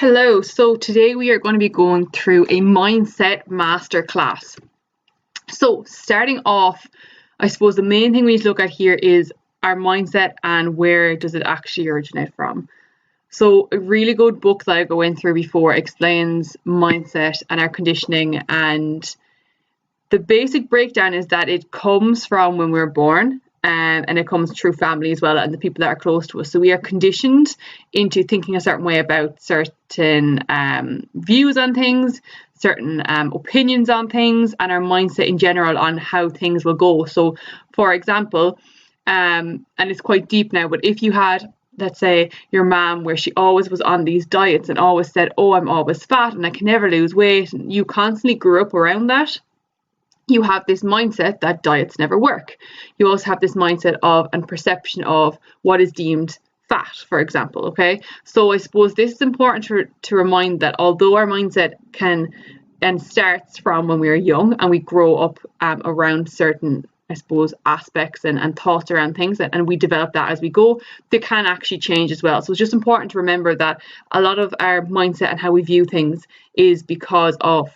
Hello, so today we are going to be going through a mindset masterclass. So starting off, I suppose the main thing we need to look at here is our mindset and where does it actually originate from. So a really good book that I went through before explains mindset and our conditioning, and the basic breakdown is that it comes from when we're born. And it comes through family as well and the people that are close to us. So we are conditioned into thinking a certain way about certain views on things, certain opinions on things, and our mindset in general on how things will go. So for example, and it's quite deep now, but if you had, let's say, your mom where she always was on these diets and always said, oh, I'm always fat and I can never lose weight, and you constantly grew up around that, you have this mindset that diets never work. You also have this mindset of and perception of what is deemed fat, for example. Okay, so I suppose this is important to remind that although our mindset can and starts from when we are young and we grow up around certain, I suppose, aspects and thoughts around things, and we develop that as we go, they can actually change as well. So it's just important to remember that a lot of our mindset and how we view things is because of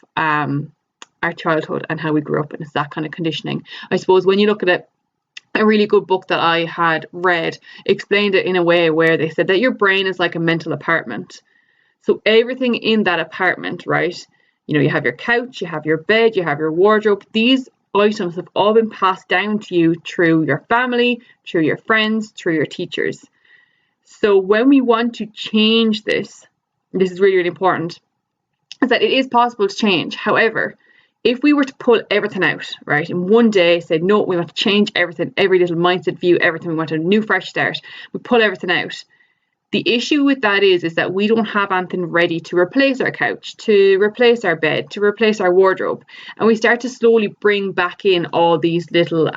our childhood and how we grew up, and it's that kind of conditioning. I suppose when you look at it, a really good book that I had read explained it in a way where they said that your brain is like a mental apartment. So everything in that apartment, right? You know, you have your couch, you have your bed, you have your wardrobe. These items have all been passed down to you through your family, through your friends, through your teachers. So when we want to change this is really, really important, is that it is possible to change. However, if we were to pull everything out, right, in one day, say, no, we want to change everything, every little mindset view, everything, we want a new fresh start, we pull everything out. The issue with that is that we don't have anything ready to replace our couch, to replace our bed, to replace our wardrobe. And we start to slowly bring back in all these little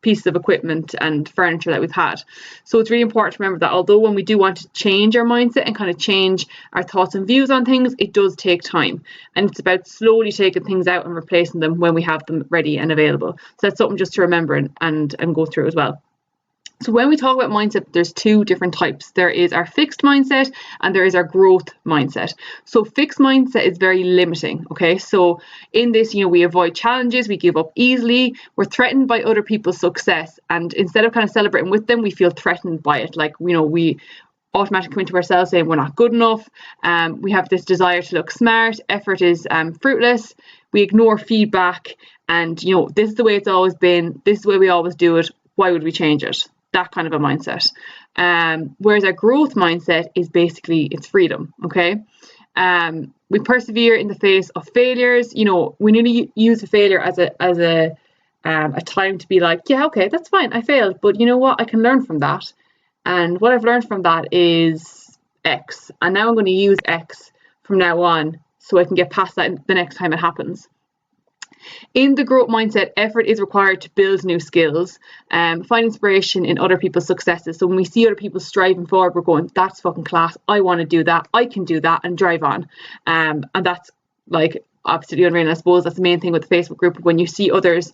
pieces of equipment and furniture that we've had. So it's really important to remember that although when we do want to change our mindset and kind of change our thoughts and views on things, it does take time. And it's about slowly taking things out and replacing them when we have them ready and available. So that's something just to remember and go through as well. So when we talk about mindset, there's two different types. There is our fixed mindset and there is our growth mindset. So fixed mindset is very limiting, okay? So in this, we avoid challenges, we give up easily, we're threatened by other people's success. And instead of kind of celebrating with them, we feel threatened by it. Like, we automatically come into ourselves saying we're not good enough. We have this desire to look smart. Effort is fruitless. We ignore feedback. And, this is the way it's always been. This is the way we always do it. Why would we change it? That kind of a mindset. Whereas our growth mindset is basically it's freedom. Okay. We persevere in the face of failures. We need to use a failure as a time to be like, yeah, okay, that's fine, I failed, but you know what, I can learn from that, and what I've learned from that is X, and now I'm going to use X from now on so I can get past that the next time it happens. In the growth mindset, effort is required to build new skills, find inspiration in other people's successes. So when we see other people striving forward, we're going, that's fucking class, I want to do that, I can do that, and drive on. And that's like absolutely unreal. And I suppose that's the main thing with the Facebook group. When you see others,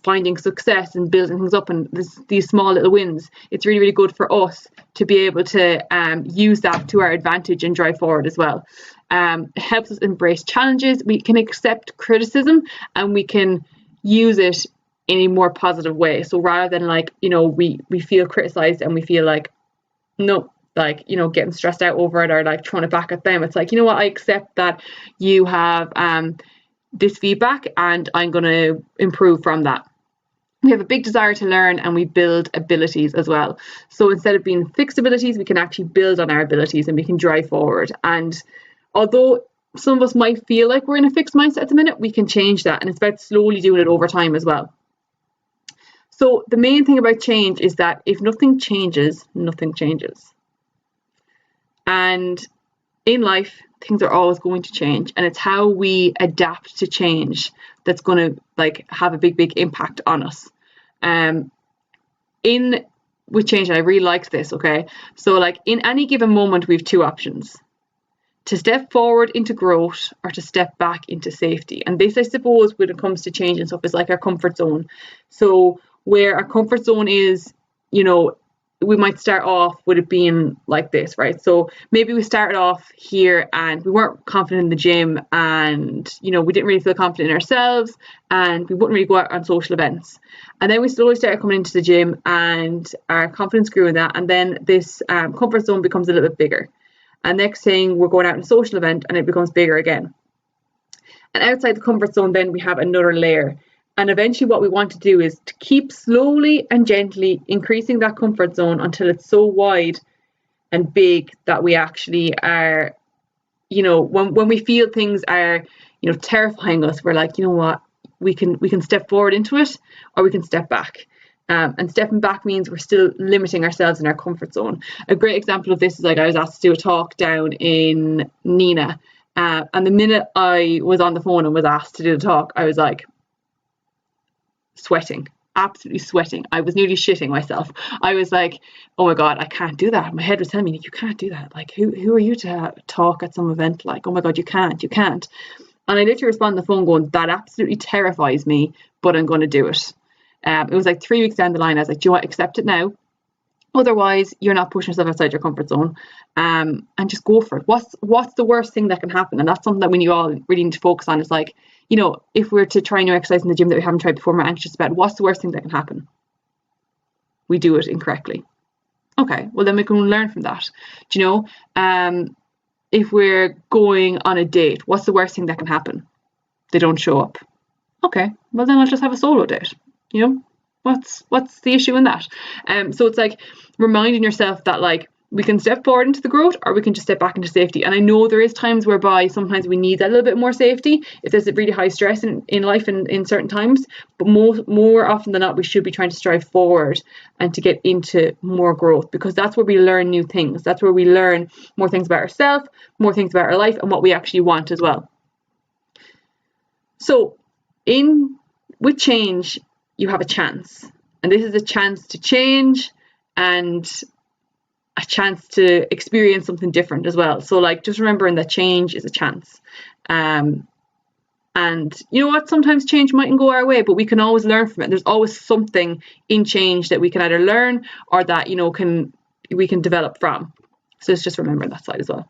finding success and building things up and these small little wins, it's really, really good for us to be able to use that to our advantage and drive forward as well. It helps us embrace challenges. We can accept criticism and we can use it in a more positive way. So rather than we feel criticized and we feel like, no, getting stressed out over it or throwing it back at them. It's like, what, I accept that you have this feedback and I'm going to improve from that. We have a big desire to learn and we build abilities as well. So instead of being fixed abilities, we can actually build on our abilities and we can drive forward. And although some of us might feel like we're in a fixed mindset at the minute, we can change that. And it's about slowly doing it over time as well. So the main thing about change is that if nothing changes, nothing changes. And in life, things are always going to change. And it's how we adapt to change that's going to have a big impact on us. With change, and I really liked this, okay? So in any given moment, we have two options. To step forward into growth or to step back into safety. And this, I suppose, when it comes to change and stuff, is like our comfort zone. So where our comfort zone is, we might start off with it being like this, right? So maybe we started off here and we weren't confident in the gym, and we didn't really feel confident in ourselves, and we wouldn't really go out on social events. And then we slowly started coming into the gym and our confidence grew in that, and then this comfort zone becomes a little bit bigger. And next thing, we're going out on a social event and it becomes bigger again. And outside the comfort zone, then we have another layer. And eventually what we want to do is to keep slowly and gently increasing that comfort zone until it's so wide and big that we actually are, when we feel things are, terrifying us, we're like, you know what, we can step forward into it, or we can step back. And stepping back means we're still limiting ourselves in our comfort zone. A great example of this is like I was asked to do a talk down in Nina. And the minute I was on the phone and was asked to do the talk, I was like sweating, absolutely sweating. I was nearly shitting myself. I was like, oh my God, I can't do that. My head was telling me, you can't do that. Like, who are you to talk at some event? Like, oh my God, you can't. And I literally responded on the phone going, that absolutely terrifies me, but I'm going to do it. It was like 3 weeks down the line. I was like, do you want to accept it now? Otherwise, you're not pushing yourself outside your comfort zone, and just go for it. What's the worst thing that can happen? And that's something that we all really need to focus on. Is like, if we're to try new exercise in the gym that we haven't tried before, we're anxious about, what's the worst thing that can happen? We do it incorrectly. Okay, well then we can learn from that. Do you know? If we're going on a date, what's the worst thing that can happen? They don't show up. Okay, well then I'll just have a solo date. What's the issue in that? So it's like reminding yourself that like we can step forward into the growth, or we can just step back into safety. And I know there is times whereby sometimes we need that little bit more safety if there's a really high stress in life in certain times. But more often than not, we should be trying to strive forward and to get into more growth, because that's where we learn new things. That's where we learn more things about ourselves, more things about our life, and what we actually want as well. So with change, you have a chance, and this is a chance to change and a chance to experience something different as well. So like, just remembering that change is a chance. And you know what, sometimes change mightn't go our way, but we can always learn from it. There's always something in change that we can either learn or that we can develop from. So it's just remembering that side as well.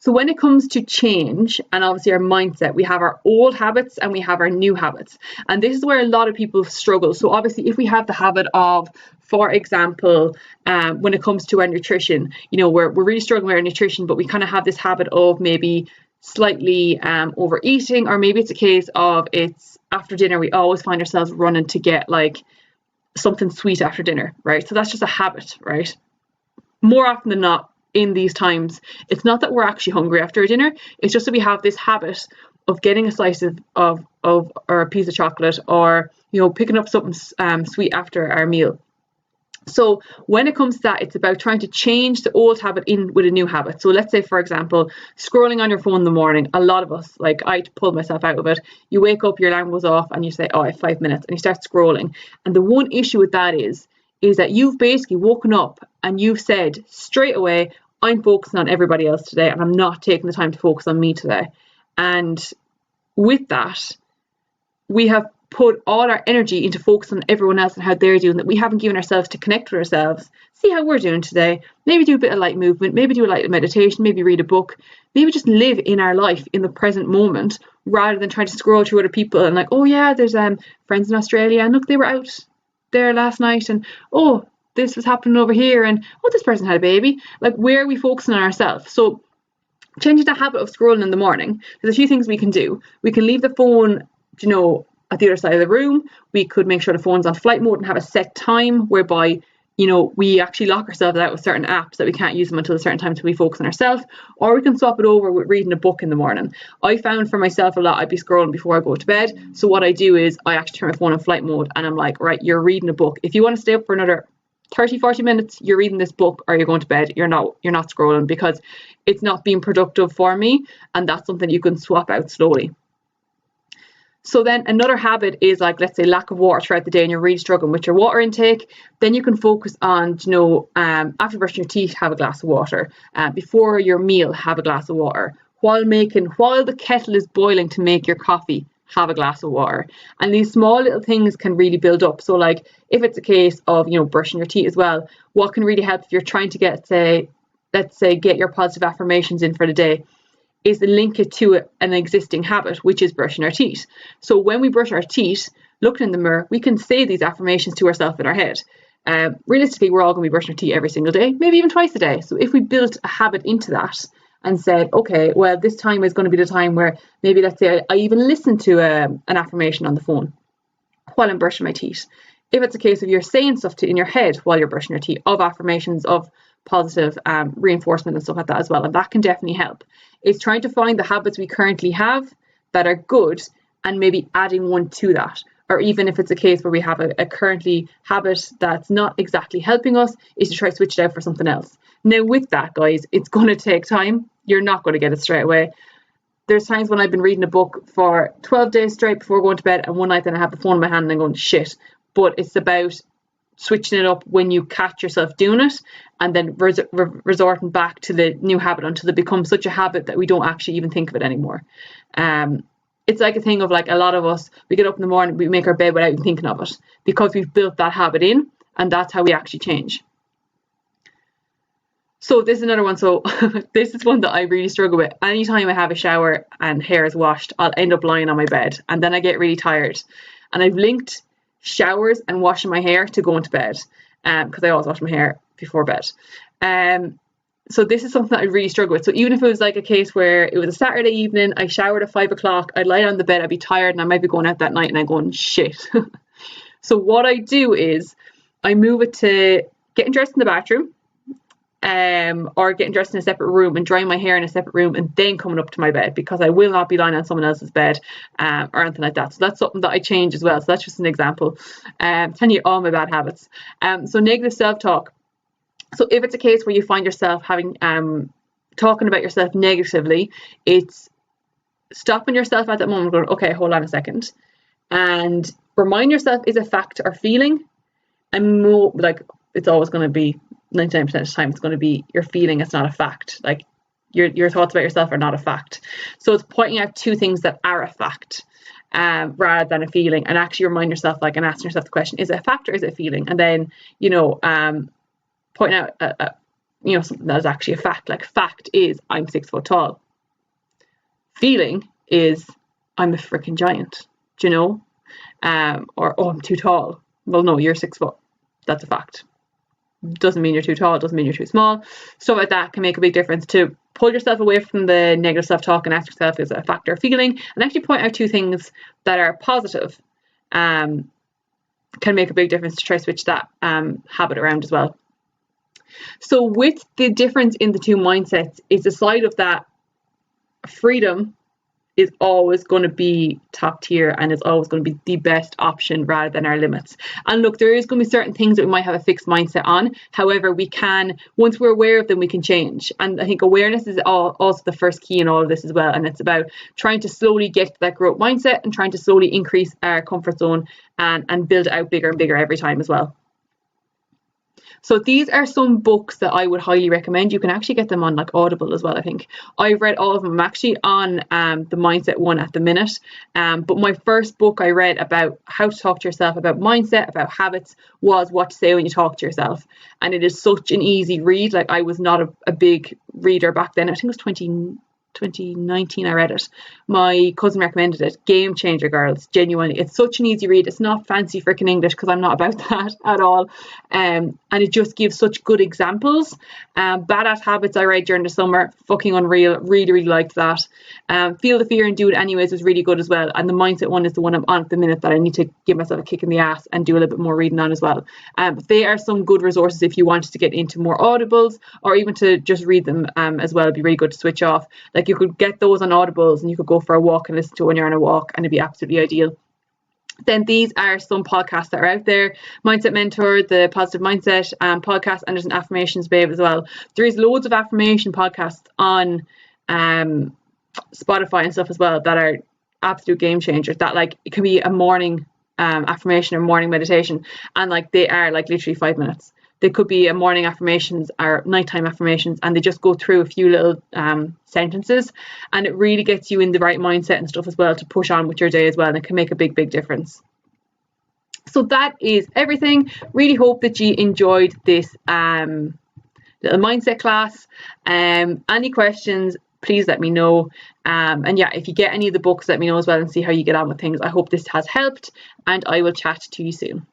So when it comes to change and obviously our mindset, we have our old habits and we have our new habits. And this is where a lot of people struggle. So obviously if we have the habit of, for example, when it comes to our nutrition, we're really struggling with our nutrition, but we kind of have this habit of maybe slightly overeating, or maybe it's a case of it's after dinner, we always find ourselves running to get like something sweet after dinner, right? So that's just a habit, right? More often than not, in these times, it's not that we're actually hungry after a dinner, it's just that we have this habit of getting a slice of or a piece of chocolate, or picking up something sweet after our meal. So when it comes to that, it's about trying to change the old habit in with a new habit. So let's say, for example, scrolling on your phone in the morning. A lot of us, like I pulled myself out of it. You wake up, your alarm goes off, and you say, oh, I have 5 minutes, and you start scrolling. And the one issue with that is that you've basically woken up and you've said straight away, I'm focusing on everybody else today, and I'm not taking the time to focus on me today. And with that, we have put all our energy into focusing on everyone else and how they're doing, that we haven't given ourselves to connect with ourselves, see how we're doing today, maybe do a bit of light movement, maybe do a light meditation, maybe read a book, maybe just live in our life in the present moment, rather than trying to scroll through other people and like, oh yeah, there's friends in Australia, and look, they were out there last night, and oh, this was happening over here, and oh, this person had a baby. Like, where are we focusing on ourselves? So changing the habit of scrolling in the morning, there's a few things we can do. We can leave the phone, at the other side of the room. We could make sure the phone's on flight mode and have a set time whereby, we actually lock ourselves out of certain apps that we can't use them until a certain time to be focused on ourselves. Or we can swap it over with reading a book in the morning. I found for myself a lot, I'd be scrolling before I go to bed. So what I do is I actually turn my phone on flight mode, and I'm like, right, you're reading a book. If you want to stay up for another 30-40 minutes, you're reading this book, or you're going to bed. You're not scrolling, because it's not being productive for me, and that's something you can swap out slowly. So then another habit is, like, let's say lack of water throughout the day, and you're really struggling with your water intake. Then you can focus on, after brushing your teeth, have a glass of water. Before your meal, have a glass of water. While the kettle is boiling to make your coffee, have a glass of water. And these small little things can really build up. So like if it's a case of, you know, brushing your teeth as well, what can really help if you're trying to get, say, let's say, get your positive affirmations in for the day, is to link it to an existing habit, which is brushing our teeth. So when we brush our teeth, looking in the mirror, we can say these affirmations to ourselves in our head. Realistically, we're all going to be brushing our teeth every single day, maybe even twice a day. So if we built a habit into that and said, okay, well, this time is going to be the time where maybe, let's say, I even listen to an affirmation on the phone while I'm brushing my teeth. If it's a case of you're saying stuff in your head while you're brushing your teeth, of affirmations, of positive reinforcement and stuff like that as well, and that can definitely help. It's trying to find the habits we currently have that are good and maybe adding one to that. Or even if it's a case where we have a currently habit that's not exactly helping us, is to try to switch it out for something else. Now with that, guys, it's going to take time. You're not going to get it straight away. There's times when I've been reading a book for 12 days straight before going to bed, and one night then I have the phone in my hand and I'm going, shit. But it's about switching it up when you catch yourself doing it, and then resorting back to the new habit until it becomes such a habit that we don't actually even think of it anymore. It's like a thing of, like, a lot of us, we get up in the morning, we make our bed without even thinking of it, because we've built that habit in, and that's how we actually change. So this is another one. So this is one that I really struggle with. Anytime I have a shower and hair is washed, I'll end up lying on my bed, and then I get really tired. And I've linked showers and washing my hair to going to bed, because I always wash my hair before bed. So this is something that I really struggle with. So even if it was like a case where it was a Saturday evening, I showered at 5 o'clock, I'd lie on the bed, I'd be tired, and I might be going out that night and I'm going, shit. So what I do is I move it to getting dressed in the bathroom, or getting dressed in a separate room and drying my hair in a separate room, and then coming up to my bed, because I will not be lying on someone else's bed or anything like that. So that's something that I change as well. So that's just an example. Telling you all my bad habits. So negative self-talk. So if it's a case where you find yourself having talking about yourself negatively, it's stopping yourself at that moment going, okay, hold on a second, and remind yourself, is a fact or feeling? And more like, it's always going to be 99% of the time, it's going to be your feeling, it's not a fact. Like your thoughts about yourself are not a fact. So it's pointing out two things that are a fact, rather than a feeling, and actually remind yourself, like, and asking yourself the question, is it a fact or is it a feeling? And then, you know, pointing out, you know, something that is actually a fact. Like, fact is, I'm 6 foot tall. Feeling is, I'm a freaking giant, do you know? Or, oh, I'm too tall. Well, no, you're 6 foot. That's a fact. Doesn't mean you're too tall, doesn't mean you're too small. Stuff like that can make a big difference. To pull yourself away from the negative self-talk and ask yourself, is it a fact or a feeling? And actually point out two things that are positive, can make a big difference to try to switch that habit around as well. So with the difference in the two mindsets is the side of that freedom is always going to be top tier, and it's always going to be the best option rather than our limits. And look, there is going to be certain things that we might have a fixed mindset on. However, we can, once we're aware of them, we can change. And I think awareness is also the first key in all of this as well. And it's about trying to slowly get to that growth mindset and trying to slowly increase our comfort zone and build it out bigger and bigger every time as well. So these are some books that I would highly recommend. You can actually get them on, like, Audible as well, I think. I've read all of them. I'm actually on the mindset one at the minute. But my first book I read about how to talk to yourself, about mindset, about habits, was What to Say When You Talk to Yourself. And it is such an easy read. Like, I was not a big reader back then. I think it was 2019 I read it. My cousin recommended it. Game changer, girls. Genuinely, it's such an easy read. It's not fancy freaking English, because I'm not about that at all. And it just gives such good examples. Badass Habits I read during the summer, fucking unreal. Really liked that. Feel the Fear and Do It Anyways was really good as well. And the mindset one is the one I'm on at the minute that I need to give myself a kick in the ass and do a little bit more reading on as well. They are some good resources if you wanted to get into more audibles, or even to just read them as well. It'd be really good to switch off. Like, you could get those on audibles and you could go for a walk and listen to it when you're on a walk, and it'd be absolutely ideal. Then these are some podcasts that are out there. Mindset Mentor, the Positive Mindset podcast, and there's an Affirmations Babe as well. There is loads of affirmation podcasts on Spotify and stuff as well that are absolute game changers. That, like, it can be a morning affirmation or morning meditation, and, like, they are, like, literally 5 minutes. they could be a morning affirmations or nighttime affirmations, and they just go through a few little sentences, and it really gets you in the right mindset and stuff as well to push on with your day as well, and it can make a big difference. So that is everything. Really hope that you enjoyed this little mindset class. Any questions, please let me know. And yeah, if you get any of the books, let me know as well and see how you get on with things. I hope this has helped, and I will chat to you soon.